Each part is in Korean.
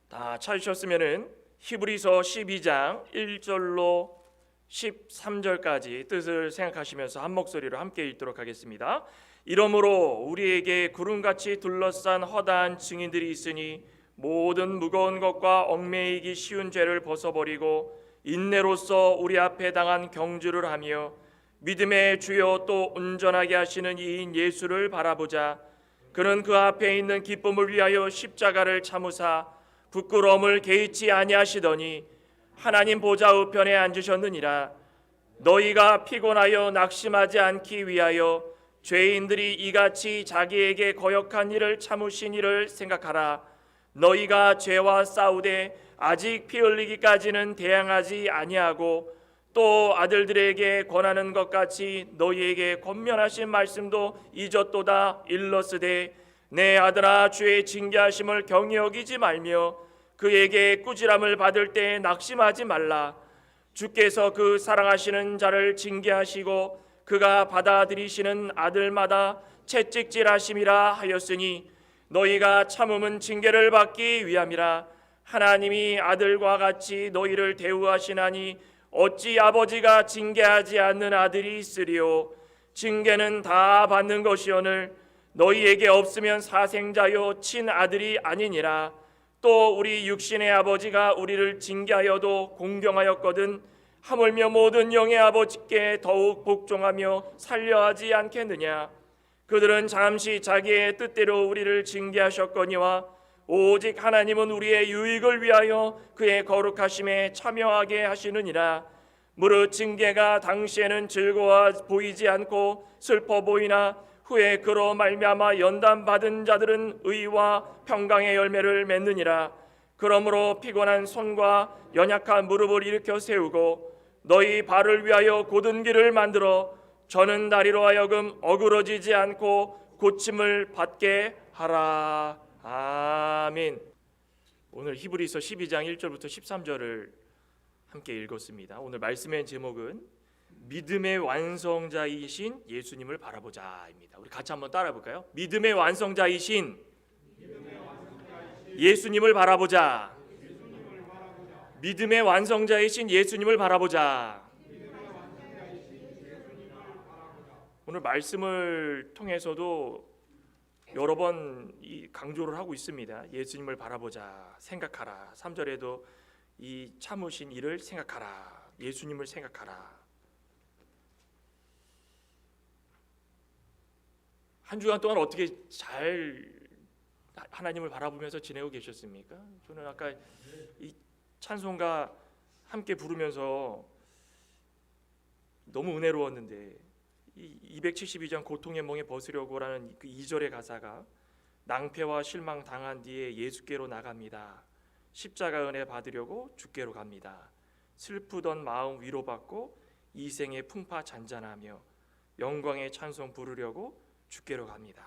다 찾으셨으면은 히브리서 12장 1절로 13절까지 뜻을 생각하시면서 한 목소리로 함께 읽도록 하겠습니다. 이러므로 우리에게 구름같이 둘러싼 허다한 증인들이 있으니 모든 무거운 것과 얽매이기 쉬운 죄를 벗어버리고 인내로써 우리 앞에 당한 경주를 하며 믿음의 주요 또 온전하게 하시는 이인 예수를 바라보자. 그는 그 앞에 있는 기쁨을 위하여 십자가를 참으사 부끄러움을 개의치 아니하시더니 하나님 보좌 우편에 앉으셨느니라. 너희가 피곤하여 낙심하지 않기 위하여 죄인들이 이같이 자기에게 거역한 일을 참으신 일을 생각하라. 너희가 죄와 싸우되 아직 피 흘리기까지는 대항하지 아니하고 또 아들들에게 권하는 것 같이 너희에게 권면하신 말씀도 잊었도다. 일러스되 내 아들아 주의 징계하심을 경히 여기지 말며 그에게 꾸지람을 받을 때 낙심하지 말라. 주께서 그 사랑하시는 자를 징계하시고 그가 받아들이시는 아들마다 채찍질하심이라 하였으니 너희가 참음은 징계를 받기 위함이라. 하나님이 아들과 같이 너희를 대우하시나니 어찌 아버지가 징계하지 않는 아들이 있으리요. 징계는 다 받는 것이오늘 너희에게 없으면 사생자요 친아들이 아니니라. 또 우리 육신의 아버지가 우리를 징계하여도 공경하였거든 하물며 모든 영의 아버지께 더욱 복종하며 살려하지 않겠느냐. 그들은 잠시 자기의 뜻대로 우리를 징계하셨거니와 오직 하나님은 우리의 유익을 위하여 그의 거룩하심에 참여하게 하시느니라. 무릇 징계가 당시에는 즐거워 보이지 않고 슬퍼 보이나 후에 그로 말미암아 연단 받은 자들은 의와 평강의 열매를 맺느니라. 그러므로 피곤한 손과 연약한 무릎을 일으켜 세우고 너희 발을 위하여 곧은 길을 만들어 저는 다리로 하여금 어그러지지 않고 고침을 받게 하라. 아멘. 오늘 히브리서 12장 1절부터 13절을 함께 읽었습니다. 오늘 말씀의 제목은 믿음의 완성자이신 예수님을 바라보자입니다. 우리 같이 한번 따라 볼까요? 믿음의 완성자이신 예수님을 바라보자. 믿음의 완성자이신 예수님을 바라보자. 오늘 말씀을 통해서도 여러 번 강조를 하고 있습니다. 예수님을 바라보자, 생각하라. 3절에도 이 참으신 일을 생각하라. 예수님을 생각하라. 한 주간 동안 어떻게 잘 하나님을 바라보면서 지내고 계셨습니까? 저는 아까 이 찬송가 함께 부르면서 너무 은혜로웠는데 이 272장 고통의 멍에 벗으려고라는 그 2절의 가사가 낭패와 실망 당한 뒤에 예수께로 나갑니다. 십자가 은혜 받으려고 주께로 갑니다. 슬프던 마음 위로받고 이 생의 풍파 잔잔하며 영광의 찬송 부르려고 주께로 갑니다.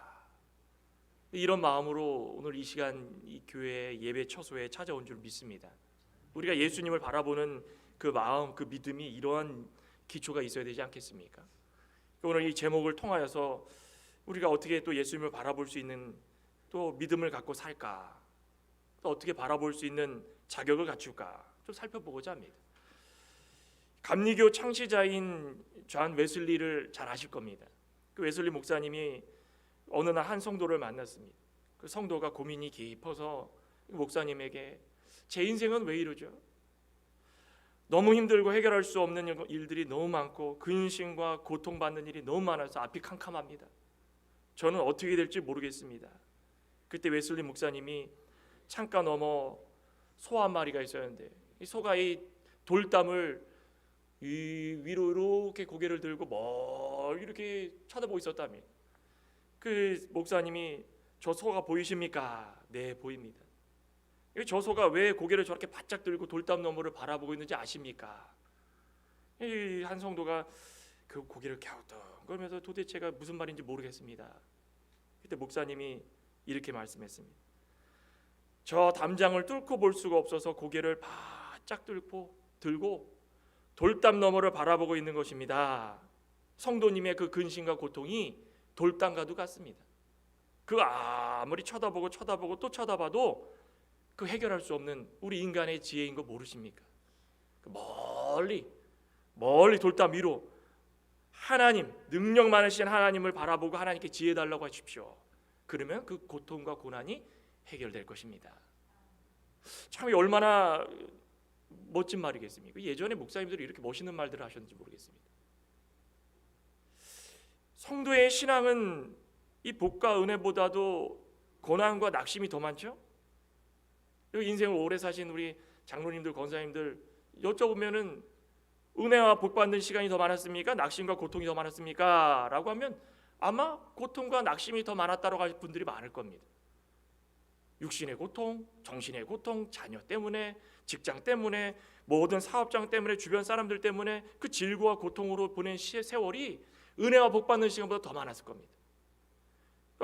이런 마음으로 오늘 이 시간 이 교회 예배 처소에 찾아온 줄 믿습니다. 우리가 예수님을 바라보는 그 마음, 그 믿음이 이러한 기초가 있어야 되지 않겠습니까? 오늘 이 제목을 통하여서 우리가 어떻게 또 예수님을 바라볼 수 있는 또 믿음을 갖고 살까, 또 어떻게 바라볼 수 있는 자격을 갖출까 좀 살펴보고자 합니다. 감리교 창시자인 존 웨슬리를 잘 아실 겁니다. 그 웨슬리 목사님이 어느 날 한 성도를 만났습니다. 그 성도가 고민이 깊어서 목사님에게 제 인생은 왜 이러죠? 너무 힘들고 해결할 수 없는 일들이 너무 많고 근심과 고통받는 일이 너무 많아서 앞이 캄캄합니다. 저는 어떻게 될지 모르겠습니다. 그때 웨슬리 목사님이 창가 너머 소 한 마리가 있었는데 이 소가 이 돌담을 이 위로 이렇게 고개를 들고 멀리 이렇게 쳐다보고 있었답니다. 그 목사님이 저 소가 보이십니까? 네, 보입니다. 저 소가 왜 고개를 저렇게 바짝 들고 돌담 너머를 바라보고 있는지 아십니까? 이 한 성도가 그 고개를 갸우뚱 그러면서 도대체가 무슨 말인지 모르겠습니다. 그때 목사님이 이렇게 말씀했습니다. 저 담장을 뚫고 볼 수가 없어서 고개를 바짝 들고 돌담 너머를 바라보고 있는 것입니다. 성도님의 그 근심과 고통이 돌담과도 같습니다. 그 아무리 쳐다보고 또 쳐다봐도 그 해결할 수 없는 우리 인간의 지혜인 거 모르십니까? 멀리 돌담 위로 하나님, 능력 많으신 하나님을 바라보고 하나님께 지혜 달라고 하십시오. 그러면 그 고통과 고난이 해결될 것입니다. 참 얼마나 멋진 말이겠습니까? 예전에 목사님들이 이렇게 멋있는 말들을 하셨는지 모르겠습니다. 성도의 신앙은 이 복과 은혜보다도 고난과 낙심이 더 많죠? 여기 인생을 오래 사신 우리 장로님들, 권사님들 여쭤보면은 은혜와 복 받는 시간이 더 많았습니까? 낙심과 고통이 더 많았습니까? 라고 하면 아마 고통과 낙심이 더 많았다고 하실 분들이 많을 겁니다. 육신의 고통, 정신의 고통, 자녀 때문에, 직장 때문에, 모든 사업장 때문에, 주변 사람들 때문에 그 질고와 고통으로 보낸 세월이 은혜와 복 받는 시간보다 더 많았을 겁니다.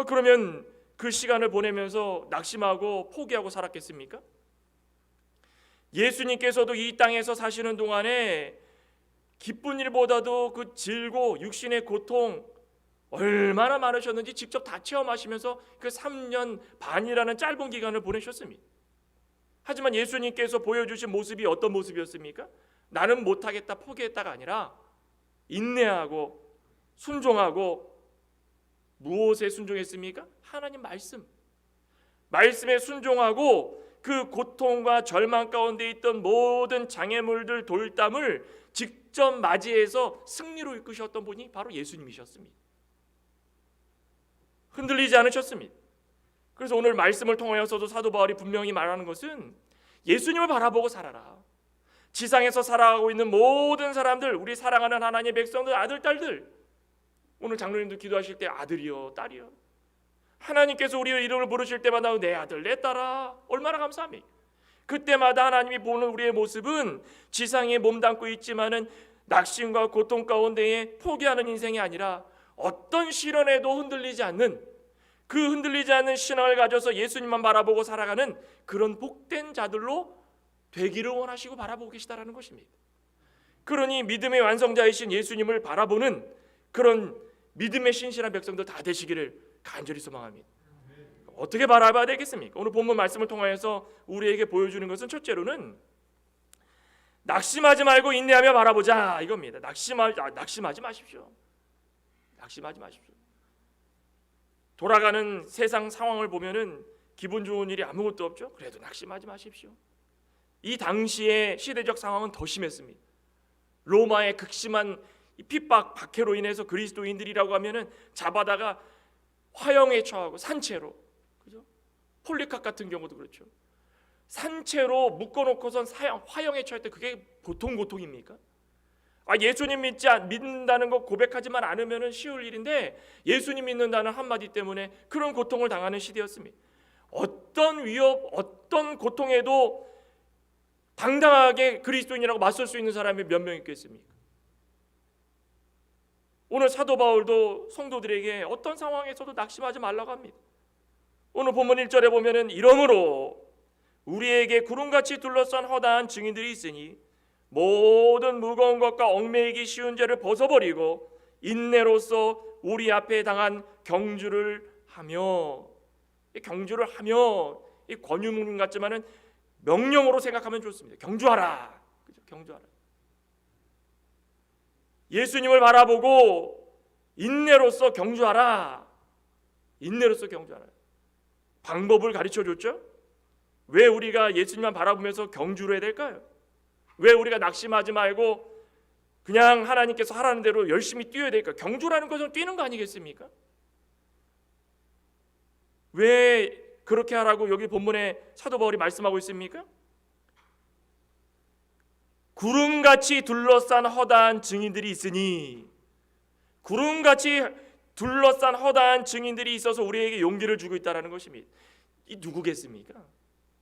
그러면 그 시간을 보내면서 낙심하고 포기하고 살았겠습니까? 예수님께서도 이 땅에서 사시는 동안에 기쁜 일보다도 그 질고 육신의 고통 얼마나 많으셨는지 직접 다 체험하시면서 그 3년 반이라는 짧은 기간을 보내셨습니다. 하지만 예수님께서 보여주신 모습이 어떤 모습이었습니까? 나는 못하겠다 포기했다가 아니라 인내하고 순종하고, 무엇에 순종했습니까? 하나님 말씀에 순종하고 그 고통과 절망 가운데 있던 모든 장애물들, 돌담을 직접 맞이해서 승리로 이끄셨던 분이 바로 예수님이셨습니다. 흔들리지 않으셨습니다. 그래서 오늘 말씀을 통하여서도 사도 바울이 분명히 말하는 것은 예수님을 바라보고 살아라. 지상에서 살아가고 있는 모든 사람들, 우리 사랑하는 하나님의 백성들, 아들, 딸들, 오늘 장로님도 기도하실 때 아들이요 딸이요, 하나님께서 우리의 이름을 부르실 때마다 내 아들 내 딸아, 얼마나 감사합니까? 그때마다 하나님이 보는 우리의 모습은 지상에 몸담고 있지만은 낙심과 고통 가운데에 포기하는 인생이 아니라 어떤 시련에도 흔들리지 않는, 그 흔들리지 않는 신앙을 가져서 예수님만 바라보고 살아가는 그런 복된 자들로 되기를 원하시고 바라보고 계시다라는 것입니다. 그러니 믿음의 완성자이신 예수님을 바라보는 그런 믿음의 신실한 백성들 다 되시기를 간절히 소망합니다. 어떻게 바라봐야 되겠습니까? 오늘 본문 말씀을 통하여서 우리에게 보여주는 것은 첫째로는 낙심하지 말고 인내하며 바라보자 이겁니다. 낙심하지 마십시오. 낙심하지 마십시오. 돌아가는 세상 상황을 보면은 기분 좋은 일이 아무것도 없죠. 그래도 낙심하지 마십시오. 이 당시의 시대적 상황은 더 심했습니다. 로마의 극심한 핍박, 박해로 인해서 그리스도인들이라고 하면은 잡아다가 화형에 처하고 산채로, 그죠? 폴리캅 같은 경우도 그렇죠. 산채로 묶어놓고선 화형에 처할 때 그게 보통 고통입니까? 예수님 믿는다는 거 고백하지만 않으면 쉬울 일인데 예수님 믿는다는 한마디 때문에 그런 고통을 당하는 시대였습니다. 어떤 위협, 어떤 고통에도 당당하게 그리스도인이라고 맞설 수 있는 사람이 몇 명 있겠습니까? 오늘 사도 바울도 성도들에게 어떤 상황에서도 낙심하지 말라고 합니다. 오늘 본문 1절에 보면은 이러므로 우리에게 구름같이 둘러싼 허다한 증인들이 있으니 모든 무거운 것과 얽매이기 쉬운 죄를 벗어버리고 인내로써 우리 앞에 당한 경주를 하며, 이 경주를 하며 이 권유문 같지만은 명령어로 생각하면 좋습니다. 경주하라, 그죠? 경주하라. 예수님을 바라보고 인내로써 경주하라. 인내로써 경주하라. 방법을 가르쳐 줬죠. 왜 우리가 예수님만 바라보면서 경주를 해야 될까요? 왜 우리가 낙심하지 말고 그냥 하나님께서 하라는 대로 열심히 뛰어야 될까요? 경주라는 것은 뛰는 거 아니겠습니까? 왜 그렇게 하라고 여기 본문에 사도 바울이 말씀하고 있습니까? 구름같이 둘러싼 허다한 증인들이 있으니, 구름같이 둘러싼 허다한 증인들이 있어서 우리에게 용기를 주고 있다는 것입니다. 이 누구겠습니까?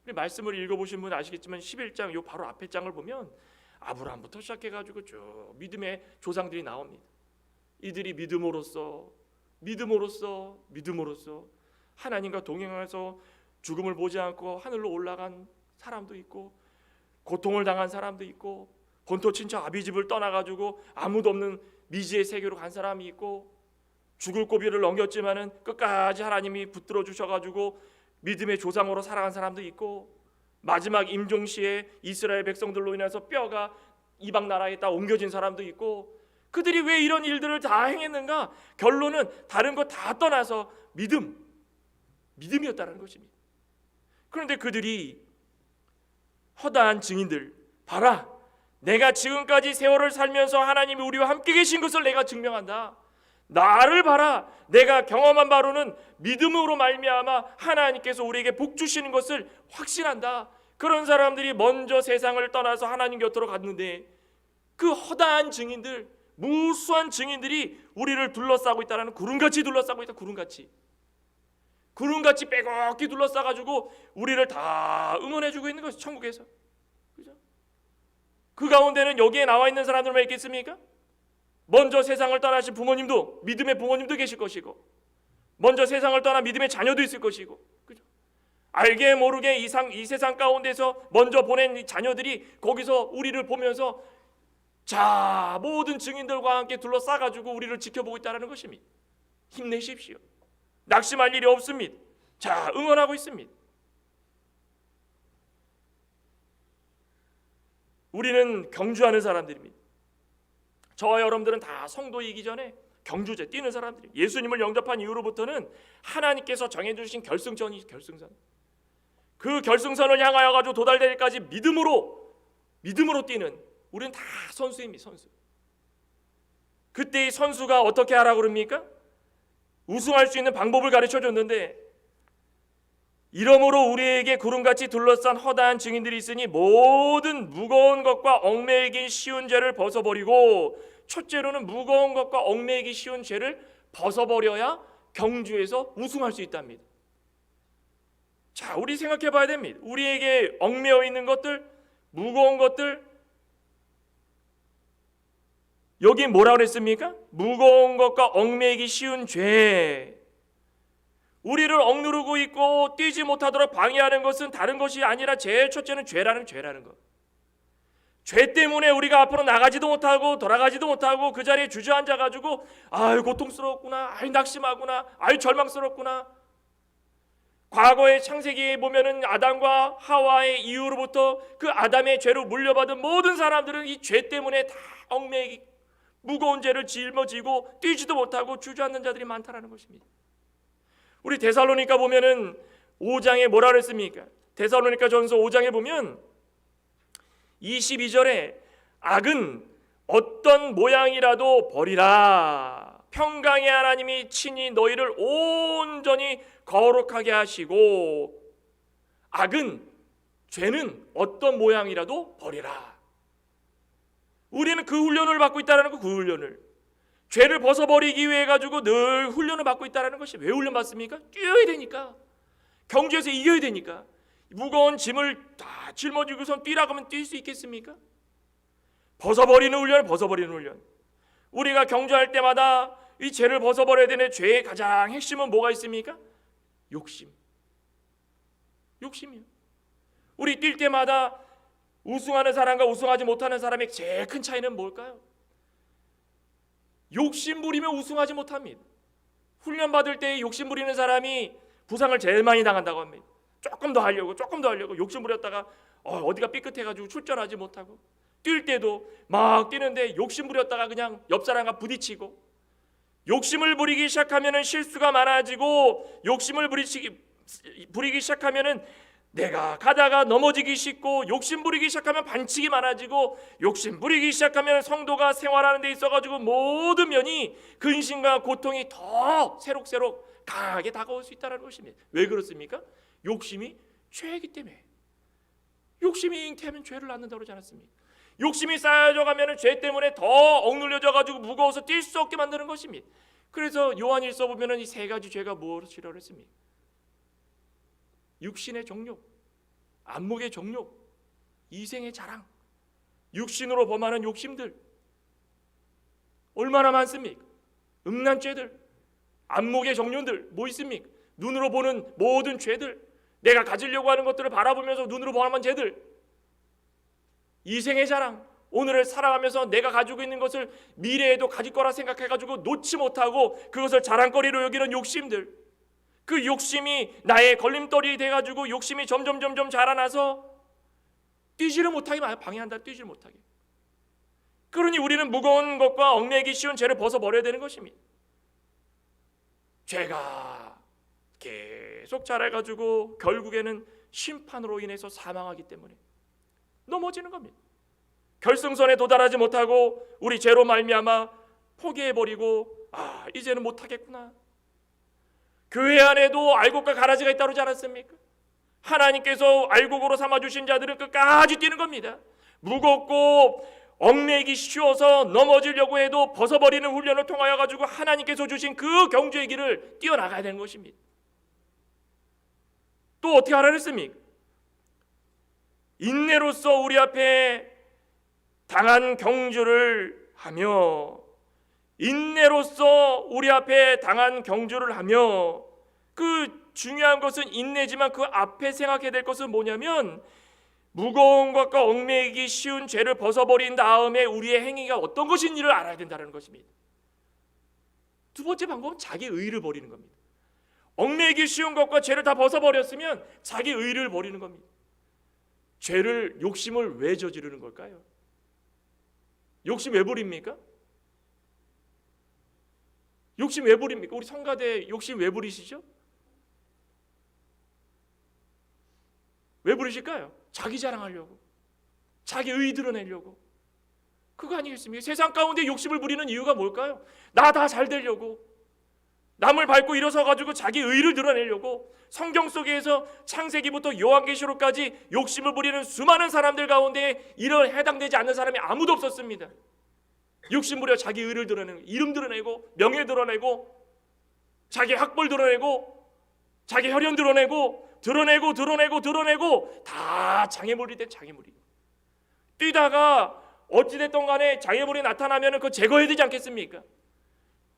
말씀을 읽어보신 분 아시겠지만 11장 요 바로 앞에 장을 보면 아브라함부터 시작해가지고 쭉 믿음의 조상들이 나옵니다. 이들이 믿음으로써 하나님과 동행해서 죽음을 보지 않고 하늘로 올라간 사람도 있고, 고통을 당한 사람도 있고, 본토 친척 아비집을 떠나가지고 아무도 없는 미지의 세계로 간 사람이 있고, 죽을 고비를 넘겼지만은 끝까지 하나님이 붙들어 주셔가지고 믿음의 조상으로 살아간 사람도 있고, 마지막 임종시에 이스라엘 백성들로 인해서 뼈가 이방 나라에 다 옮겨진 사람도 있고, 그들이 왜 이런 일들을 다 행했는가? 결론은 다른 거 다 떠나서 믿음이었다는 것입니다. 그런데 그들이 허다한 증인들, 봐라, 내가 지금까지 세월을 살면서 하나님이 우리와 함께 계신 것을 내가 증명한다. 나를 봐라, 내가 경험한 바로는 믿음으로 말미암아 하나님께서 우리에게 복 주시는 것을 확신한다. 그런 사람들이 먼저 세상을 떠나서 하나님 곁으로 갔는데, 그 허다한 증인들, 무수한 증인들이 우리를 둘러싸고 있다는, 구름같이 둘러싸고 있다. 구름같이 빼곡히 둘러싸가지고 우리를 다 응원해주고 있는 것이 천국에서. 그죠? 그 가운데는 여기에 나와 있는 사람들만 있겠습니까? 먼저 세상을 떠나신 부모님도, 믿음의 부모님도 계실 것이고, 먼저 세상을 떠나 믿음의 자녀도 있을 것이고, 그죠? 알게 모르게 이 세상 가운데서 먼저 보낸 이 자녀들이 거기서 우리를 보면서 자, 모든 증인들과 함께 둘러싸가지고 우리를 지켜보고 있다는 것입니다. 힘내십시오. 낙심할 일이 없습니다. 자, 응원하고 있습니다. 우리는 경주하는 사람들입니다. 저와 여러분들은 다 성도이기 전에 경주제 뛰는 사람들이에요. 예수님을 영접한 이후로부터는 하나님께서 정해주신 결승선이 결승선. 그 결승선을 향하여 가지고 도달되기까지 믿음으로 뛰는, 우리는 다 선수입니다. 선수. 그때 이 선수가 어떻게 하라고 그럽니까? 우승할 수 있는 방법을 가르쳐 줬는데, 이러므로 우리에게 구름같이 둘러싼 허다한 증인들이 있으니 모든 무거운 것과 얽매이기 쉬운 죄를 벗어버리고, 첫째로는 무거운 것과 얽매이기 쉬운 죄를 벗어버려야 경주에서 우승할 수 있답니다. 자, 우리 생각해 봐야 됩니다. 우리에게 얽매여 있는 것들, 무거운 것들, 여기 뭐라고 그랬습니까? 무거운 것과 얽매이기 쉬운 죄. 우리를 억누르고 있고 뛰지 못하도록 방해하는 것은 다른 것이 아니라 제일 첫째는 죄라는 것. 죄 때문에 우리가 앞으로 나가지도 못하고 돌아가지도 못하고 그 자리에 주저앉아 가지고 아유 고통스럽구나, 아유 낙심하구나, 아유 절망스럽구나. 과거의 창세기에 보면은 아담과 하와의 이후로부터 그 아담의 죄로 물려받은 모든 사람들은 이 죄 때문에 다 얽매이기, 무거운 죄를 짊어지고 뛰지도 못하고 주저앉는 자들이 많다라는 것입니다. 우리 데살로니가 보면은 5장에 뭐라 그랬습니까? 데살로니가 전서 5장에 보면 22절에 악은 어떤 모양이라도 버리라. 평강의 하나님이 친히 너희를 온전히 거룩하게 하시고, 악은, 죄는 어떤 모양이라도 버리라. 우리는 그 훈련을 받고 있다는 거, 그 훈련을. 죄를 벗어버리기 위해 가지고 늘 훈련을 받고 있다는 것이. 왜 훈련 받습니까? 뛰어야 되니까. 경주에서 이겨야 되니까. 무거운 짐을 다 짊어지고선 뛰라고 하면 뛸 수 있겠습니까? 벗어버리는 훈련. 우리가 경주할 때마다 이 죄를 벗어버려야 되는 죄의 가장 핵심은 뭐가 있습니까? 욕심이요. 우리 뛸 때마다 우승하는 사람과 우승하지 못하는 사람의 제일 큰 차이는 뭘까요? 욕심 부리면 우승하지 못합니다. 훈련 받을 때 욕심 부리는 사람이 부상을 제일 많이 당한다고 합니다. 조금 더 하려고 욕심 부렸다가 어디가 삐끗해가지고 출전하지 못하고, 뛸 때도 막 뛰는데 욕심 부렸다가 그냥 옆 사람과 부딪히고, 욕심을 부리기 시작하면은 실수가 많아지고, 욕심을 부리기 시작하면은 내가 가다가 넘어지기 쉽고, 욕심 부리기 시작하면 반칙이 많아지고, 욕심 부리기 시작하면 성도가 생활하는 데 있어가지고 모든 면이 근심과 고통이 더 새록새록 강하게 다가올 수 있다는 것입니다. 왜 그렇습니까? 욕심이 죄이기 때문에. 욕심이 잉태하면 죄를 낳는다고 그러지 않았습니까? 욕심이 쌓여져 가면 죄 때문에 더 억눌려져 가지고 무거워서 뛸 수 없게 만드는 것입니다. 그래서 요한일서 보면은 이 세 가지 죄가 무엇이라고 했습니까? 육신의 정욕, 안목의 정욕, 이생의 자랑, 육신으로 범하는 욕심들 얼마나 많습니까? 음란 죄들, 안목의 정욕들 뭐 있습니까? 눈으로 보는 모든 죄들, 내가 가지려고 하는 것들을 바라보면서 눈으로 범하는 죄들, 이생의 자랑, 오늘을 살아가면서 내가 가지고 있는 것을 미래에도 가질 거라 생각해가지고 놓지 못하고 그것을 자랑거리로 여기는 욕심들, 그 욕심이 나의 걸림돌이 돼가지고 욕심이 점점 자라나서 뛰지를 못하게 방해한다. 뛰지를 못하게. 그러니 우리는 무거운 것과 얽매이기 쉬운 죄를 벗어버려야 되는 것입니다. 죄가 계속 자라가지고 결국에는 심판으로 인해서 사망하기 때문에 넘어지는 겁니다. 결승선에 도달하지 못하고 우리 죄로 말미암아 포기해버리고 이제는 못하겠구나. 교회 안에도 알곡과 가라지가 있다고 그러지 않았습니까? 하나님께서 알곡으로 삼아주신 자들은 끝까지 뛰는 겁니다. 무겁고 얽매이기 쉬워서 넘어지려고 해도 벗어버리는 훈련을 통하여 가지고 하나님께서 주신 그 경주의 길을 뛰어나가야 되는 것입니다. 또 어떻게 하라 그랬습니까? 인내로서 우리 앞에 당한 경주를 하며, 인내로서 우리 앞에 당한 경주를 하며, 그 중요한 것은 인내지만 그 앞에 생각해야 될 것은 뭐냐면 무거운 것과 얽매이기 쉬운 죄를 벗어버린 다음에 우리의 행위가 어떤 것인지를 알아야 된다는 것입니다. 두 번째 방법은 자기 의의를 버리는 겁니다. 얽매이기 쉬운 것과 죄를 다 벗어버렸으면 자기 의의를 버리는 겁니다. 죄를, 욕심을 왜 저지르는 걸까요? 욕심 왜 부립니까? 욕심 왜 부립니까? 우리 성가대 욕심 왜 부리시죠? 왜 부르실까요? 자기 자랑하려고, 자기 의의 드러내려고. 그거 아니겠습니까? 세상 가운데 욕심을 부리는 이유가 뭘까요? 나 다 잘 되려고, 남을 밟고 일어서 가지고 자기 의의를 드러내려고. 성경 속에서 창세기부터 요한계시록까지 욕심을 부리는 수많은 사람들 가운데 이런 해당되지 않는 사람이 아무도 없었습니다. 욕심 부려 자기 의의를 드러내고, 이름 드러내고, 명예 드러내고, 자기 학벌 드러내고, 자기 혈연 드러내고 다 장애물이 된 장애물이. 뛰다가 어찌됐든 간에 장애물이 나타나면 그거 제거해야 되지 않겠습니까?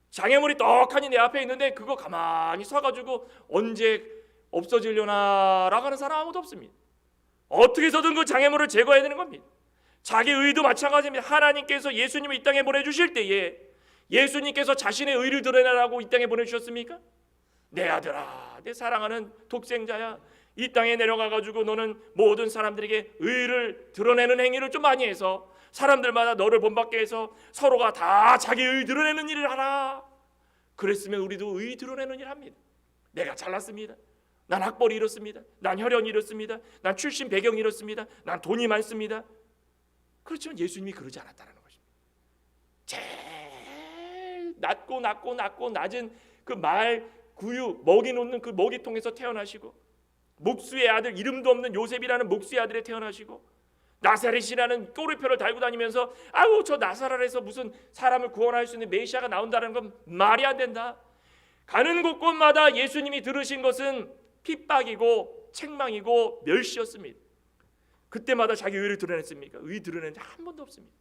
장애물이 떡하니 내 앞에 있는데 그거 가만히 서가지고 언제 없어지려나 라고 하는 사람 아무도 없습니다. 어떻게 해서든 그 장애물을 제거해야 되는 겁니다. 자기 의도 마찬가지입니다. 하나님께서 예수님을 이 땅에 보내주실 때에 예수님께서 자신의 의를 드러내라고 이 땅에 보내주셨습니까? 내 아들아, 내 사랑하는 독생자야, 이 땅에 내려가가지고 너는 모든 사람들에게 의를 드러내는 행위를 좀 많이 해서 사람들마다 너를 본받게 해서 서로가 다 자기 의 드러내는 일을 하라. 그랬으면 우리도 의 드러내는 일 합니다. 내가 잘났습니다. 난 학벌이 이렇습니다. 난 혈연이 이렇습니다. 난 출신 배경이 이렇습니다. 난 돈이 많습니다. 그렇지만 예수님이 그러지 않았다는 것입니다. 제일 낮고 낮은 그 말 구유 먹이 놓는 그 먹이통에서 태어나시고, 목수의 아들, 이름도 없는 요셉이라는 목수의 아들에 태어나시고, 나사렛이라는 꼬리표를 달고 다니면서 아우 저 나사렛에서 무슨 사람을 구원할 수 있는 메시아가 나온다는 건 말이 안 된다. 가는 곳곳마다 예수님이 들으신 것은 핍박이고 책망이고 멸시였습니다. 그때마다 자기 의를 드러냈습니까? 의 드러낸 적 한 번도 없습니다.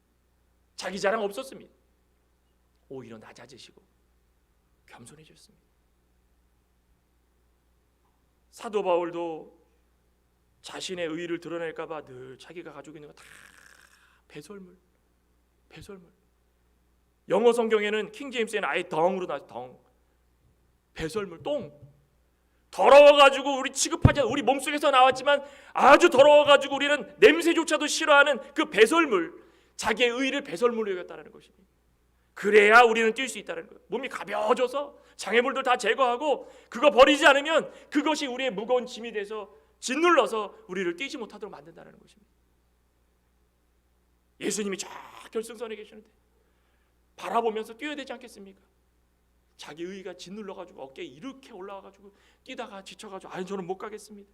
자기 자랑 없었습니다. 오히려 낮아지시고 겸손해졌습니다. 사도 바울도 자신의 의의를 드러낼까 봐 늘 자기가 가지고 있는 거 다 배설물. 영어 성경에는 킹 제임스에는 아예 덩으로 나왔어요. 덩. 배설물, 똥. 더러워가지고 우리 취급하지 않아. 우리 몸속에서 나왔지만 아주 더러워가지고 우리는 냄새조차도 싫어하는 그 배설물, 자기의 의의를 배설물로 여겼다는 것입니다. 그래야 우리는 뛸 수 있다는 거예요. 몸이 가벼워져서 장애물들 다 제거하고 그거 버리지 않으면 그것이 우리의 무거운 짐이 돼서 짓눌러서 우리를 뛰지 못하도록 만든다는 것입니다. 예수님이 저 결승선에 계시는데 바라보면서 뛰어야 되지 않겠습니까? 자기 의의가 짓눌러가지고 어깨에 이렇게 올라와가지고 뛰다가 지쳐가지고 아니 저는 못 가겠습니다.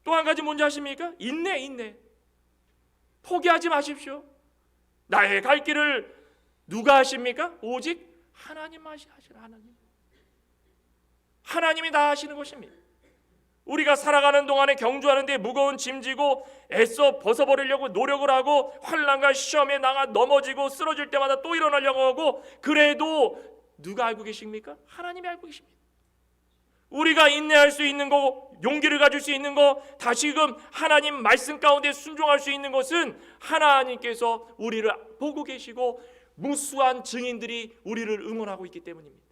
또 한 가지 뭔지 아십니까? 인내. 포기하지 마십시오. 나의 갈 길을 누가 하십니까? 오직 하나님만 하시는 하나님이 다 하시는 것입니다. 우리가 살아가는 동안에 경주하는데 무거운 짐 지고 애써 벗어버리려고 노력을 하고 환난과 시험에 나가 넘어지고 쓰러질 때마다 또 일어나려고 하고, 그래도 누가 알고 계십니까? 하나님이 알고 계십니다. 우리가 인내할 수 있는 거, 용기를 가질 수 있는 거, 다시금 하나님 말씀 가운데 순종할 수 있는 것은 하나님께서 우리를 보고 계시고 무수한 증인들이 우리를 응원하고 있기 때문입니다.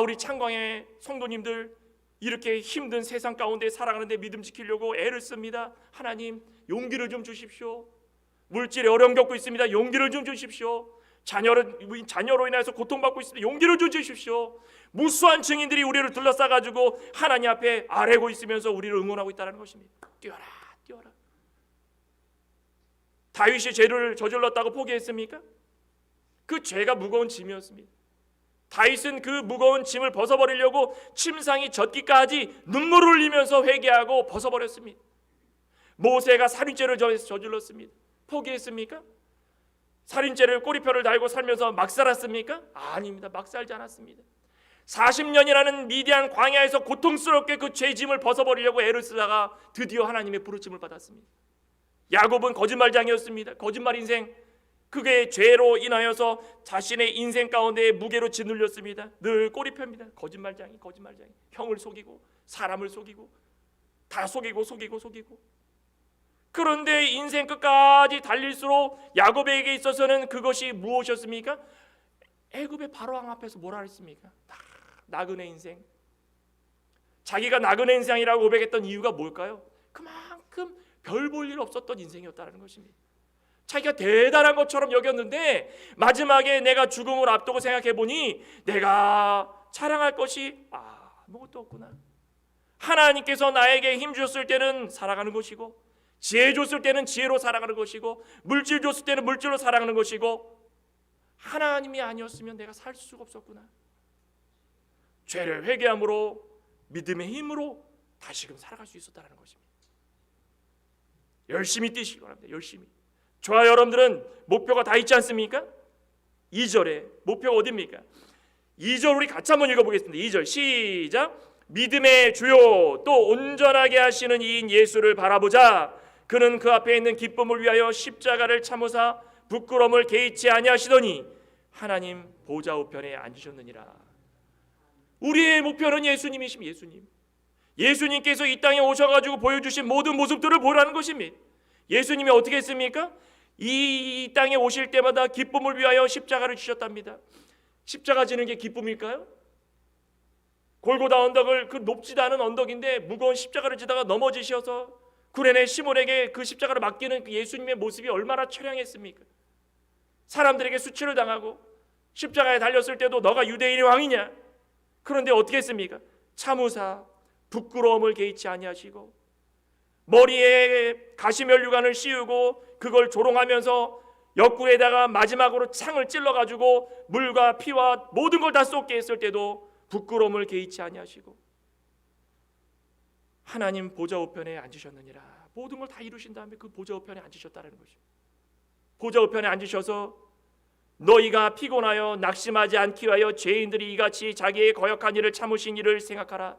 우리 창광의 성도님들 이렇게 힘든 세상 가운데 살아가는데 믿음 지키려고 애를 씁니다. 하나님 용기를 좀 주십시오. 물질에 어려움 겪고 있습니다. 용기를 좀 주십시오. 자녀로 인해서 고통받고 있습니다. 용기를 좀 주십시오. 무수한 증인들이 우리를 둘러싸가지고 하나님 앞에 아뢰고 있으면서 우리를 응원하고 있다는 것입니다. 뛰어라, 뛰어라. 다윗이 죄를 저질렀다고 포기했습니까? 그 죄가 무거운 짐이었습니다. 다윗은 그 무거운 짐을 벗어버리려고 침상이 젖기까지 눈물을 흘리면서 회개하고 벗어버렸습니다. 모세가 살인죄를 저질렀습니다. 포기했습니까? 살인죄를 꼬리표를 달고 살면서 막 살았습니까? 아닙니다. 막 살지 않았습니다. 40년이라는 미디안 광야에서 고통스럽게 그 죄짐을 벗어버리려고 애를 쓰다가 드디어 하나님의 부르심을 받았습니다. 야곱은 거짓말장이었습니다. 거짓말 인생, 그게 죄로 인하여서 자신의 인생 가운데 무게로 짓눌렸습니다. 늘 꼬리표입니다. 거짓말장이. 형을 속이고 사람을 속이고 다 속이고. 그런데 인생 끝까지 달릴수록 야곱에게 있어서는 그것이 무엇이었습니까? 애굽의 바로왕 앞에서 뭐라 했습니까? 나그네 인생. 자기가 나그네 인생이라고 고백했던 이유가 뭘까요? 그만큼 별 볼 일 없었던 인생이었다는 것입니다. 자기가 대단한 것처럼 여겼는데 마지막에 내가 죽음을 앞두고 생각해보니 내가 자랑할 것이 아무것도 없구나. 하나님께서 나에게 힘 주셨을 때는 살아가는 것이고, 지혜 줬을 때는 지혜로 살아가는 것이고, 물질 줬을 때는 물질로 살아가는 것이고, 하나님이 아니었으면 내가 살 수가 없었구나. 죄를 회개함으로 믿음의 힘으로 다시금 살아갈 수 있었다는 것입니다. 열심히 뛰시기 바랍니다. 열심히. 저와 여러분들은 목표가 다 있지 않습니까? 2절에 목표가 어디입니까? 2절 우리 같이 한번 읽어보겠습니다. 2절 시작. 믿음의 주요 또 온전하게 하시는 이인 예수를 바라보자. 그는 그 앞에 있는 기쁨을 위하여 십자가를 참으사 부끄러움을 개의치 아니하시더니 하나님 보좌 우편에 앉으셨느니라. 우리의 목표는 예수님이십니다. 예수님께서 이 땅에 오셔가지고 보여주신 모든 모습들을 보라는 것입니다. 예수님이 어떻게 했습니까? 이 땅에 오실 때마다 기쁨을 위하여 십자가를 지셨답니다. 십자가 지는 게 기쁨일까요? 골고다 언덕을, 그 높지도 않은 언덕인데 무거운 십자가를 지다가 넘어지셔서 구레네 시몬에게 그 십자가를 맡기는 그 예수님의 모습이 얼마나 처량했습니까? 사람들에게 수치를 당하고 십자가에 달렸을 때도 너가 유대인의 왕이냐? 그런데 어떻게 했습니까? 참으사 부끄러움을 개의치 아니하시고 머리에 가시면류관을 씌우고 그걸 조롱하면서 옆구리에다가 마지막으로 창을 찔러가지고 물과 피와 모든 걸 다 쏟게 했을 때도 부끄러움을 개의치 아니하시고 하나님 보좌 우편에 앉으셨느니라. 모든 걸 다 이루신 다음에 그 보좌 우편에 앉으셨다는 것이죠. 보좌 우편에 앉으셔서 너희가 피곤하여 낙심하지 않기 위하여 죄인들이 이같이 자기의 거역한 일을 참으신 일을 생각하라.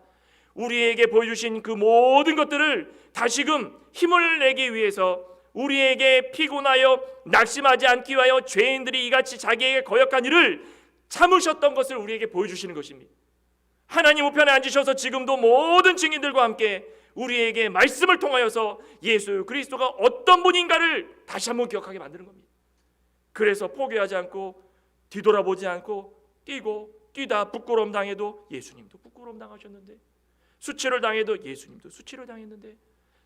우리에게 보여주신 그 모든 것들을 다시금 힘을 내기 위해서 우리에게 피곤하여 낙심하지 않기 위하여 죄인들이 이같이 자기에게 거역한 일을 참으셨던 것을 우리에게 보여주시는 것입니다. 하나님 우편에 앉으셔서 지금도 모든 증인들과 함께 우리에게 말씀을 통하여서 예수 그리스도가 어떤 분인가를 다시 한번 기억하게 만드는 겁니다. 그래서 포기하지 않고 뒤돌아보지 않고 뛰다 부끄러움 당해도 예수님도 부끄러움 당하셨는데, 수치를 당해도 예수님도 수치를 당했는데,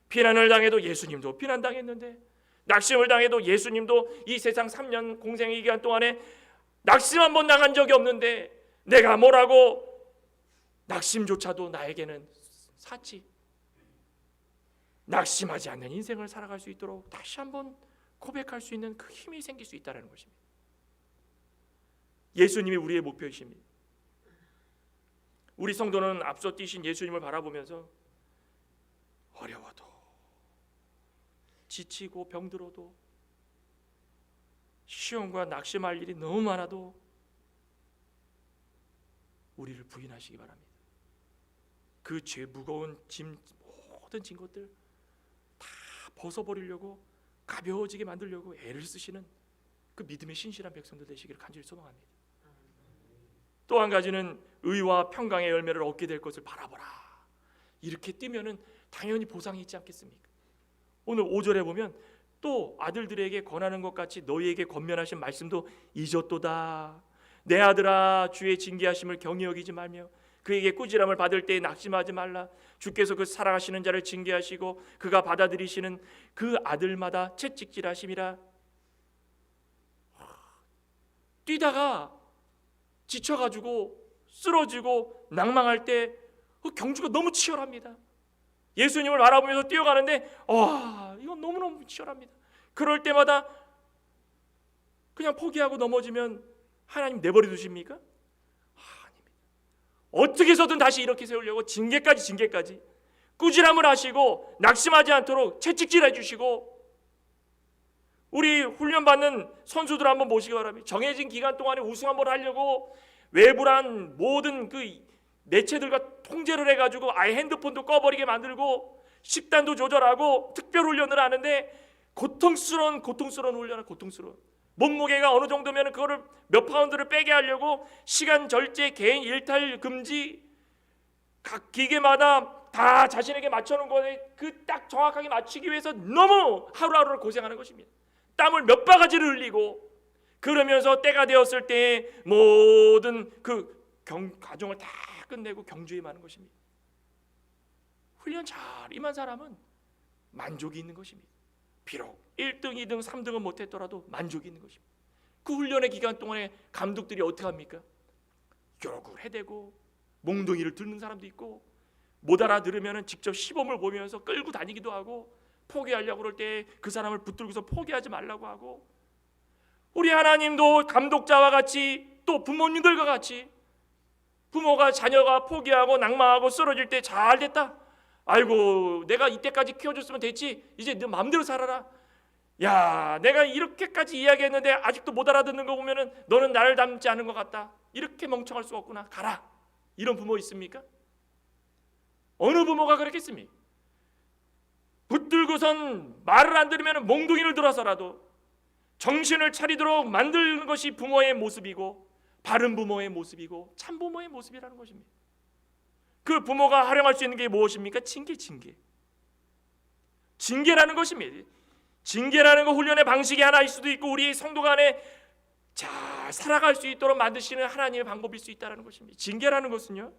비난을 당해도 예수님도 비난 당했는데, 낙심을 당해도 예수님도 이 세상 3년 공생의 기간 동안에 낙심 한 번 당한 적이 없는데 내가 뭐라고 낙심조차도 나에게는 사치. 낙심하지 않는 인생을 살아갈 수 있도록 다시 한번 고백할 수 있는 그 힘이 생길 수 있다는 것입니다. 예수님이 우리의 목표이십니다. 우리 성도는 앞서 뛰신 예수님을 바라보면서 어려워도 지치고 병들어도 시험과 낙심할 일이 너무 많아도 우리를 부인하시기 바랍니다. 그 죄 무거운 짐, 모든 짐 것들 다 벗어버리려고 가벼워지게 만들려고 애를 쓰시는 그 믿음의 신실한 백성들 되시기를 간절히 소망합니다. 또 한 가지는 의와 평강의 열매를 얻게 될 것을 바라보라. 이렇게 뛰면은 당연히 보상이 있지 않겠습니까? 오늘 5절에 보면 또 아들들에게 권하는 것 같이 너희에게 권면하신 말씀도 잊었도다. 내 아들아 주의 징계하심을 경히 여기지 말며 그에게 꾸지람을 받을 때 낙심하지 말라. 주께서 그 사랑하시는 자를 징계하시고 그가 받아들이시는 그 아들마다 채찍질하심이라. 뛰다가 지쳐가지고 쓰러지고 낭망할 때 그 경주가 너무 치열합니다. 예수님을 바라보면서 뛰어가는데 이건 너무너무 치열합니다. 그럴 때마다 그냥 포기하고 넘어지면 하나님 내버려 두십니까? 아닙니다. 어떻게 해서든 다시 이렇게 세우려고 징계까지 꾸지람을 하시고 낙심하지 않도록 채찍질해 주시고, 우리 훈련받는 선수들 한번 모시기 바랍니다. 정해진 기간 동안에 우승 한번 하려고 외부란 모든 그 매체들과 통제를 해가지고 아예 핸드폰도 꺼버리게 만들고 식단도 조절하고 특별 훈련을 하는데 고통스러운 훈련을 고통스러운 몸무게가 어느 정도면 그거를 몇 파운드를 빼게 하려고 시간 절제, 개인 일탈 금지, 각 기계마다 다 자신에게 맞춰놓은 거에 그 딱 정확하게 맞추기 위해서 너무 하루하루를 고생하는 것입니다. 땀을 몇 바가지를 흘리고, 그러면서 때가 되었을 때 모든 그 과정을 다 끝내고 경주에 마는 것입니다. 훈련 잘 임한 사람은 만족이 있는 것입니다. 비록 1등, 2등, 3등은 못했더라도 만족이 있는 것입니다. 그 훈련의 기간 동안에 감독들이 어떻게 합니까? 욕을 해대고 몽둥이를 들는 사람도 있고, 못 알아들으면 직접 시범을 보면서 끌고 다니기도 하고, 포기하려고 그럴 때 그 사람을 붙들고서 포기하지 말라고 하고, 우리 하나님도 감독자와 같이 또 부모님들과 같이 부모가 자녀가 포기하고 낭망하고 쓰러질 때 잘됐다, 아이고 내가 이때까지 키워줬으면 됐지, 이제 너 마음대로 살아라, 야 내가 이렇게까지 이야기했는데 아직도 못 알아듣는 거 보면은 너는 나를 닮지 않은 것 같다, 이렇게 멍청할 수 없구나, 가라, 이런 부모 있습니까? 어느 부모가 그랬겠습니까? 붙들고선 말을 안 들으면 몽둥이를 들어서라도 정신을 차리도록 만드는 것이 부모의 모습이고, 바른 부모의 모습이고 참 부모의 모습이라는 것입니다. 그 부모가 활용할 수 있는 게 무엇입니까? 징계라는 것입니다. 징계라는 거 훈련의 방식이 하나일 수도 있고, 우리 성도 간에 잘 살아갈 수 있도록 만드시는 하나님의 방법일 수 있다는 것입니다. 징계라는 것은요,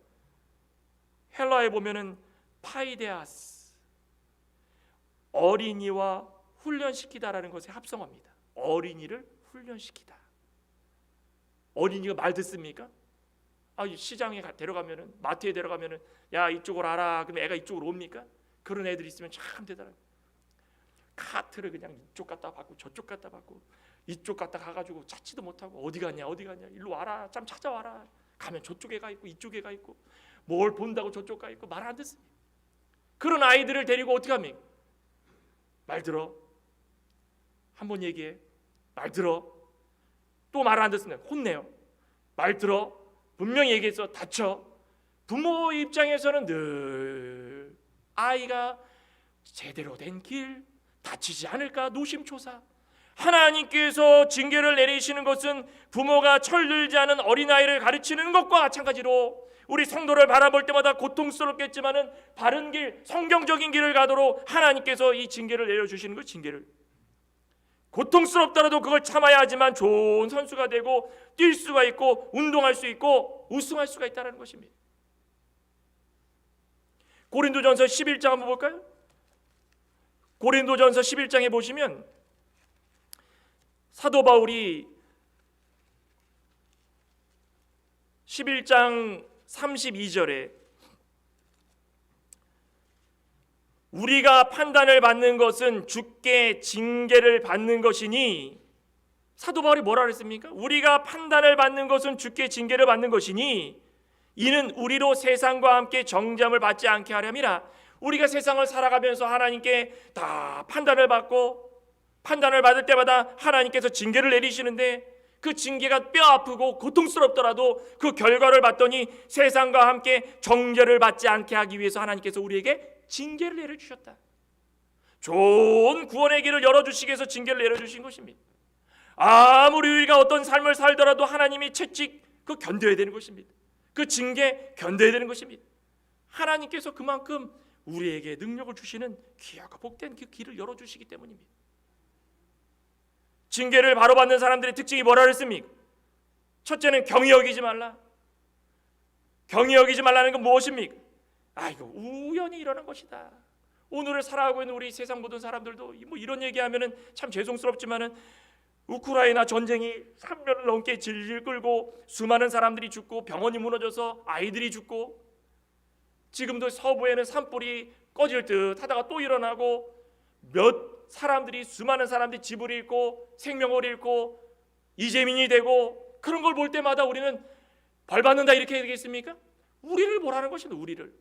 헬라에 보면은 파이데아스, 어린이와 훈련시키다라는 것에 합성어입니다. 어린이를 훈련시키다. 어린이가 말 듣습니까? 시장에 데려가면은, 마트에 데려가면은 야 이쪽으로 알아, 그럼 애가 이쪽으로 옵니까? 그런 애들이 있으면 참 대단하다. 카트를 그냥 이쪽 갖다 받고 저쪽 갖다 받고 이쪽 갖다 가가지고 찾지도 못하고 어디 갔냐 일로 와라, 참 찾아와라, 가면 저쪽에 가 있고 이쪽에 가 있고 뭘 본다고 저쪽 가 있고 말 안 듣습니다. 그런 아이들을 데리고 어떻게 합니까? 말 들어, 한번 얘기해, 말 들어, 또 말 안 듣으면 혼내요, 말 들어, 분명히 얘기해서 다쳐. 부모 입장에서는 늘 아이가 제대로 된 길, 다치지 않을까 노심초사. 하나님께서 징계를 내리시는 것은 부모가 철들지 않은 어린아이를 가르치는 것과 마찬가지로 우리 성도를 바라볼 때마다 고통스럽겠지만은 바른 길, 성경적인 길을 가도록 하나님께서 이 징계를 내려주시는 것, 징계를 고통스럽더라도 그걸 참아야 하지만 좋은 선수가 되고 뛸 수가 있고 운동할 수 있고 우승할 수가 있다는 것입니다. 고린도전서 11장 한번 볼까요? 고린도전서 11장에 보시면 사도 바울이 11장 32절에 우리가 판단을 받는 것은 주께 징계를 받는 것이니, 사도 바울이 뭐라 그랬습니까? 우리가 판단을 받는 것은 주께 징계를 받는 것이니 이는 우리로 세상과 함께 정죄함을 받지 않게 하렴이라. 우리가 세상을 살아가면서 하나님께 다 판단을 받고, 판단을 받을 때마다 하나님께서 징계를 내리시는데 그 징계가 뼈 아프고 고통스럽더라도 그 결과를 봤더니 세상과 함께 정죄를 받지 않게 하기 위해서 하나님께서 우리에게 징계를 내려주셨다. 좋은 구원의 길을 열어주시기 위해서 징계를 내려주신 것입니다. 아무리 우리가 어떤 삶을 살더라도 하나님이 채찍 그 견뎌야 되는 것입니다. 그 징계 견뎌야 되는 것입니다. 하나님께서 그만큼 우리에게 능력을 주시는 귀하고 복된 그 길을 열어주시기 때문입니다. 징계를 바로 받는 사람들의 특징이 뭐라 그랬습니까? 첫째는 경히 여기지 말라. 경히 여기지 말라는 건 무엇입니까? 이거 우연히 일어난 것이다. 오늘을 살아가고 있는 우리 세상 모든 사람들도 뭐 이런 얘기하면은 참 죄송스럽지만은 우크라이나 전쟁이 3년을 넘게 질질 끌고 수많은 사람들이 죽고 병원이 무너져서 아이들이 죽고 지금도 서부에는 산불이 꺼질 듯 하다가 또 일어나고 수많은 사람들이 집을 잃고 생명을 잃고 이재민이 되고 그런 걸 볼 때마다 우리는 벌 받는다 이렇게 해야 되겠습니까? 우리를 보라는 것입니다. 우리를.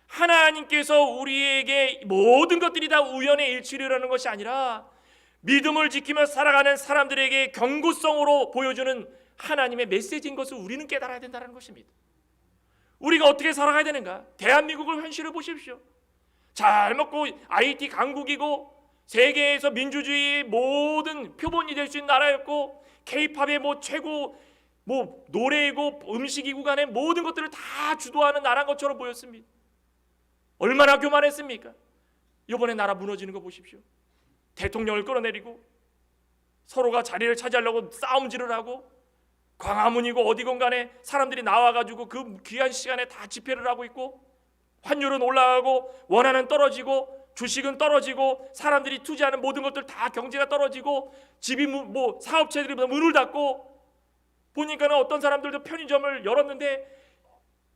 하나님께서 우리에게 모든 것들이 다 우연의 일치라는 것이 아니라 믿음을 지키며 살아가는 사람들에게 경고성으로 보여주는 하나님의 메시지인 것을 우리는 깨달아야 된다는 것입니다. 우리가 어떻게 살아가야 되는가? 대한민국을 현실을 보십시오. 잘 먹고 IT 강국이고 세계에서 민주주의의 모든 표본이 될 수 있는 나라였고 K-팝의 최고 노래이고 음식이고 간에 모든 것들을 다 주도하는 나라인 것처럼 보였습니다. 얼마나 교만했습니까? 이번에 나라 무너지는 거 보십시오. 대통령을 끌어내리고 서로가 자리를 차지하려고 싸움질을 하고 광화문이고 어디건 간에 사람들이 나와가지고 그 귀한 시간에 다 집회를 하고 있고 환율은 올라가고 원화는 떨어지고 주식은 떨어지고 사람들이 투자하는 모든 것들 다 경제가 떨어지고 집이 사업체들이 문을 닫고 보니까는 어떤 사람들도 편의점을 열었는데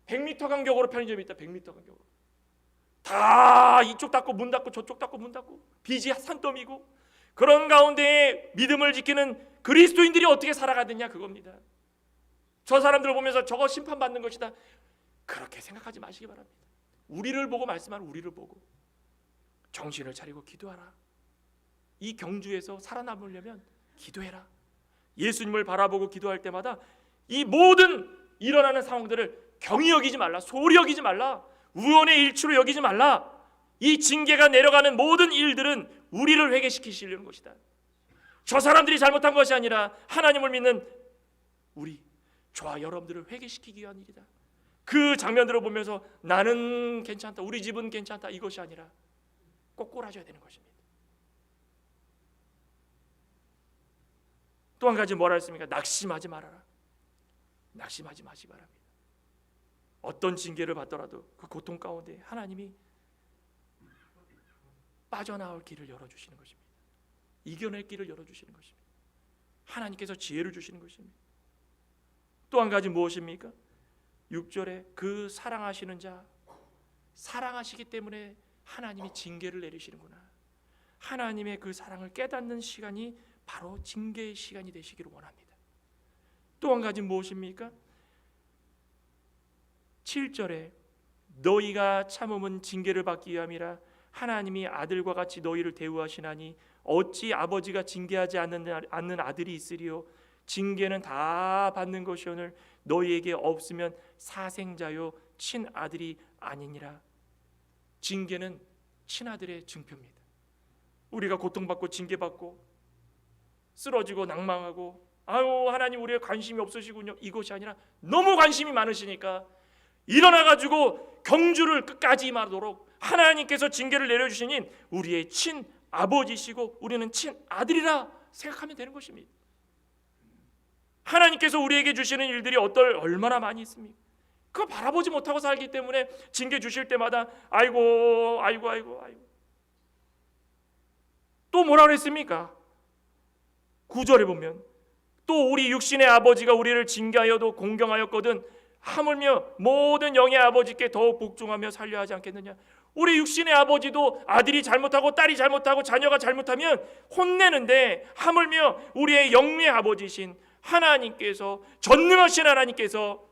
100m 간격으로 편의점이 있다. 100m 간격으로 다 이쪽 닫고 문 닫고 저쪽 닫고 문 닫고 빚이 산더미고 그런 가운데 믿음을 지키는 그리스도인들이 어떻게 살아가느냐 그겁니다. 저 사람들을 보면서 저거 심판받는 것이다 그렇게 생각하지 마시기 바랍니다. 우리를 보고 말씀하는 우리를 보고 정신을 차리고 기도하라. 이 경주에서 살아남으려면 기도해라. 예수님을 바라보고 기도할 때마다 이 모든 일어나는 상황들을 경히 여기지 말라. 소홀히 여기지 말라. 우연의 일치로 여기지 말라. 이 징계가 내려가는 모든 일들은 우리를 회개시키시려는 것이다. 저 사람들이 잘못한 것이 아니라 하나님을 믿는 저와 여러분들을 회개시키기 위한 일이다. 그 장면들을 보면서 나는 괜찮다, 우리 집은 괜찮다 이것이 아니라 꼭 꼬라져야 되는 것입니다. 또 한 가지 뭐라 했습니까? 낙심하지 말아라. 낙심하지 마시기 바랍니다. 어떤 징계를 받더라도 그 고통 가운데 하나님이 빠져나올 길을 열어주시는 것입니다. 이겨낼 길을 열어주시는 것입니다. 하나님께서 지혜를 주시는 것입니다. 또 한 가지 무엇입니까? 6절에 그 사랑하시는 자, 사랑하시기 때문에 하나님이 징계를 내리시는구나. 하나님의 그 사랑을 깨닫는 시간이 바로 징계의 시간이 되시기를 원합니다. 또 한 가지 무엇입니까? 7절에 너희가 참음은 징계를 받기 위함이라 하나님이 아들과 같이 너희를 대우하시나니 어찌 아버지가 징계하지 않는 아들이 있으리요. 징계는 다 받는 것이오늘 너희에게 없으면 사생자요 친아들이 아니니라. 징계는 친아들의 증표입니다. 우리가 고통받고 징계받고 쓰러지고 낭망하고 하나님 우리의 관심이 없으시군요 이것이 아니라 너무 관심이 많으시니까 일어나가지고 경주를 끝까지 임하도록 하나님께서 징계를 내려주시니 우리의 친아버지시고 우리는 친아들이라 생각하면 되는 것입니다. 하나님께서 우리에게 주시는 일들이 얼마나 많이 있습니까? 그거 바라보지 못하고 살기 때문에 징계 주실 때마다 아이고 또 뭐라 그랬습니까? 9절에 보면 또 우리 육신의 아버지가 우리를 징계하여도 공경하였거든 하물며 모든 영의 아버지께 더욱 복종하며 살려 하지 않겠느냐. 우리 육신의 아버지도 아들이 잘못하고 딸이 잘못하고 자녀가 잘못하면 혼내는데 하물며 우리의 영의 아버지신 하나님께서 전능하신 하나님께서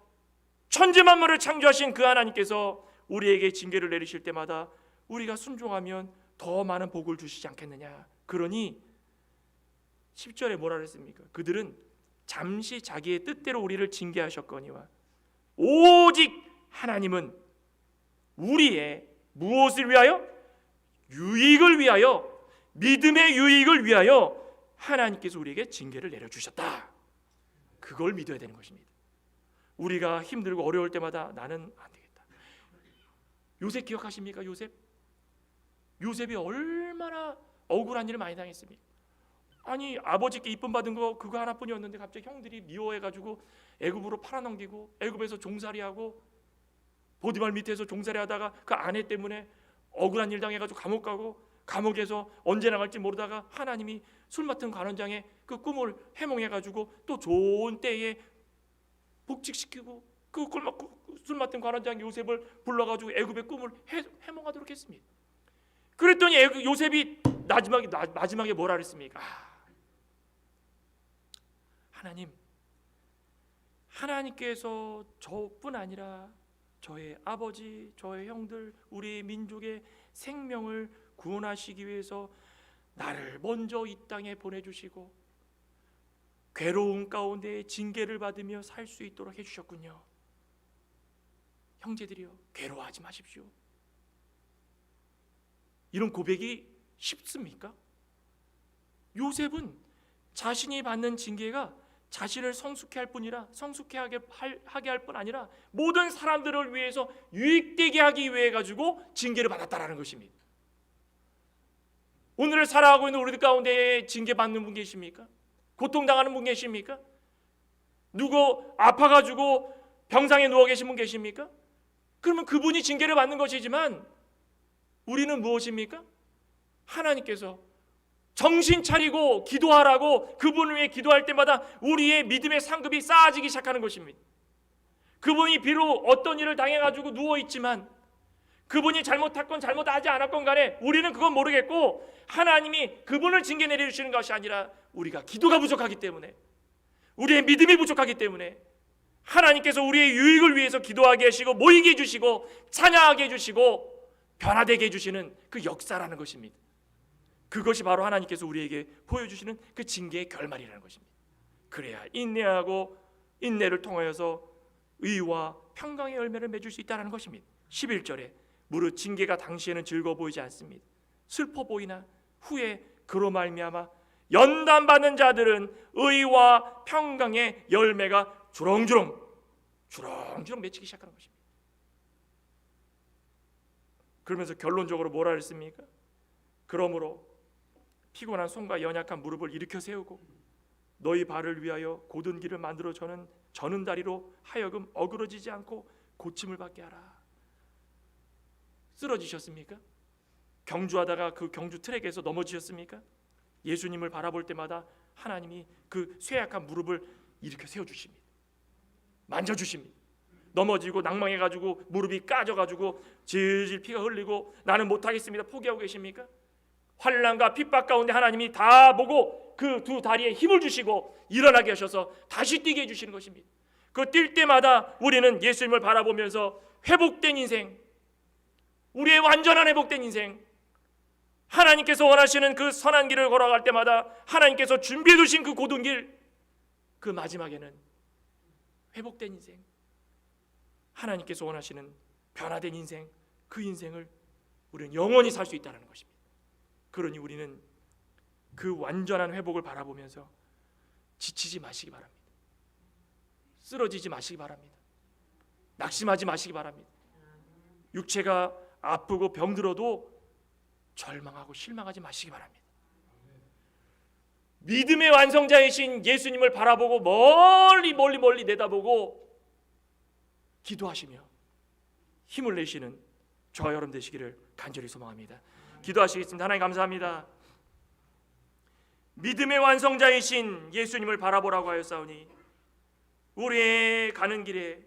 천지만물을 창조하신 그 하나님께서 우리에게 징계를 내리실 때마다 우리가 순종하면 더 많은 복을 주시지 않겠느냐. 그러니 10절에 뭐라 그랬습니까? 그들은 잠시 자기의 뜻대로 우리를 징계하셨거니와 오직 하나님은 우리의 무엇을 위하여? 유익을 위하여, 믿음의 유익을 위하여 하나님께서 우리에게 징계를 내려주셨다. 그걸 믿어야 되는 것입니다. 우리가 힘들고 어려울 때마다 나는 안 되겠다. 요셉 기억하십니까? 요셉이 얼마나 억울한 일을 많이 당했습니까? 아니 아버지께 이쁨 받은 거 그거 하나뿐이었는데 갑자기 형들이 미워해가지고 애굽으로 팔아넘기고 애굽에서 종살이하고 보디발 밑에서 종살이 하다가 그 아내 때문에 억울한 일 당해가지고 감옥 가고, 감옥에서 언제 나갈지 모르다가 하나님이 술 맡은 관원장의 그 꿈을 해몽해가지고 또 좋은 때에 복직시키고, 그 술 맡은 관원장 요셉을 불러가지고 애굽의 꿈을 해몽하도록 했습니다. 그랬더니 요셉이 마지막에 뭐라 그랬습니까? 하나님께서 저뿐 아니라 저의 아버지, 저의 형들, 우리 민족의 생명을 구원하시기 위해서 나를 먼저 이 땅에 보내주시고 괴로움 가운데 징계를 받으며 살 수 있도록 해주셨군요. 형제들이여, 괴로워하지 마십시오. 이런 고백이 쉽습니까? 요셉은 자신이 받는 징계가 자신을 성숙하게 할 뿐 아니라 모든 사람들을 위해서 유익되게 하기 위해 가지고 징계를 받았다라는 것입니다. 오늘을 살아가고 있는 우리들 가운데 징계 받는 분 계십니까? 고통당하는 분 계십니까? 누구 아파가지고 병상에 누워 계신 분 계십니까? 그러면 그분이 징계를 받는 것이지만 우리는 무엇입니까? 하나님께서 정신 차리고 기도하라고 그분을 위해 기도할 때마다 우리의 믿음의 상급이 쌓아지기 시작하는 것입니다. 그분이 비록 어떤 일을 당해가지고 누워있지만, 그분이 잘못했건 잘못하지 않았건 간에 우리는 그건 모르겠고, 하나님이 그분을 징계 내려주시는 것이 아니라 우리가 기도가 부족하기 때문에, 우리의 믿음이 부족하기 때문에 하나님께서 우리의 유익을 위해서 기도하게 하시고 모이게 해주시고 찬양하게 해주시고 변화되게 해주시는 그 역사라는 것입니다. 그것이 바로 하나님께서 우리에게 보여주시는 그 징계의 결말이라는 것입니다. 그래야 인내하고 인내를 통하여서 의와 평강의 열매를 맺을 수 있다는 것입니다. 11절에 무릇 징계가 당시에는 즐거워 보이지 않습니다. 슬퍼 보이나 후에 그로 말미암아 연단받는 자들은 의와 평강의 열매가 주렁주렁 맺히기 시작하는 것입니다. 그러면서 결론적으로 뭐라 했습니까? 그러므로 피곤한 손과 연약한 무릎을 일으켜 세우고 너희 발을 위하여 곧은 길을 만들어 저는 다리로 하여금 어그러지지 않고 고침을 받게 하라. 쓰러지셨습니까? 경주하다가 그 경주 트랙에서 넘어지셨습니까? 예수님을 바라볼 때마다 하나님이 그 쇠약한 무릎을 일으켜 세워주십니다. 만져주십니다. 넘어지고 낭망해가지고 무릎이 까져가지고 질질 피가 흘리고 나는 못하겠습니다 포기하고 계십니까? 환난과 핍박 가운데 하나님이 다 보고 그 두 다리에 힘을 주시고 일어나게 하셔서 다시 뛰게 해주시는 것입니다. 그 뛸 때마다 우리는 예수님을 바라보면서 회복된 인생, 우리의 완전한 회복된 인생, 하나님께서 원하시는 그 선한 길을 걸어갈 때마다 하나님께서 준비해 두신 그 고든 길, 그 마지막에는 회복된 인생, 하나님께서 원하시는 변화된 인생, 그 인생을 우리는 영원히 살 수 있다는 것입니다. 그러니 우리는 그 완전한 회복을 바라보면서 지치지 마시기 바랍니다. 쓰러지지 마시기 바랍니다. 낙심하지 마시기 바랍니다. 육체가 아프고 병들어도 절망하고 실망하지 마시기 바랍니다. 믿음의 완성자이신 예수님을 바라보고 멀리 내다보고 기도하시며 힘을 내시는 저와 여러분 되시기를 간절히 소망합니다. 기도하시겠습니다. 하나님 감사합니다. 믿음의 완성자이신 예수님을 바라보라고 하였사오니 우리의 가는 길에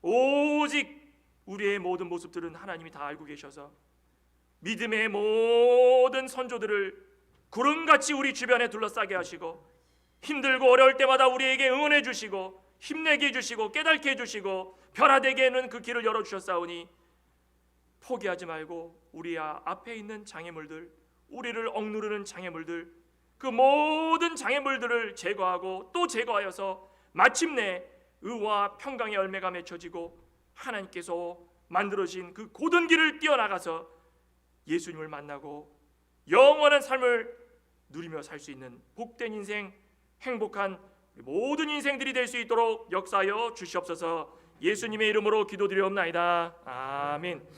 오직 우리의 모든 모습들은 하나님이 다 알고 계셔서 믿음의 모든 선조들을 구름같이 우리 주변에 둘러싸게 하시고 힘들고 어려울 때마다 우리에게 응원해 주시고 힘내게 해주시고 깨닫게 해주시고 변화되게 하는 그 길을 열어주셨사오니 포기하지 말고 우리 앞에 있는 장애물들, 우리를 억누르는 장애물들, 그 모든 장애물들을 제거하고 또 제거하여서 마침내 의와 평강의 열매가 맺혀지고 하나님께서 만들어진 그 고든 길을 뛰어나가서 예수님을 만나고 영원한 삶을 누리며 살 수 있는 복된 인생, 행복한 모든 인생들이 될 수 있도록 역사하여 주시옵소서. 예수님의 이름으로 기도드리옵나이다. 아멘.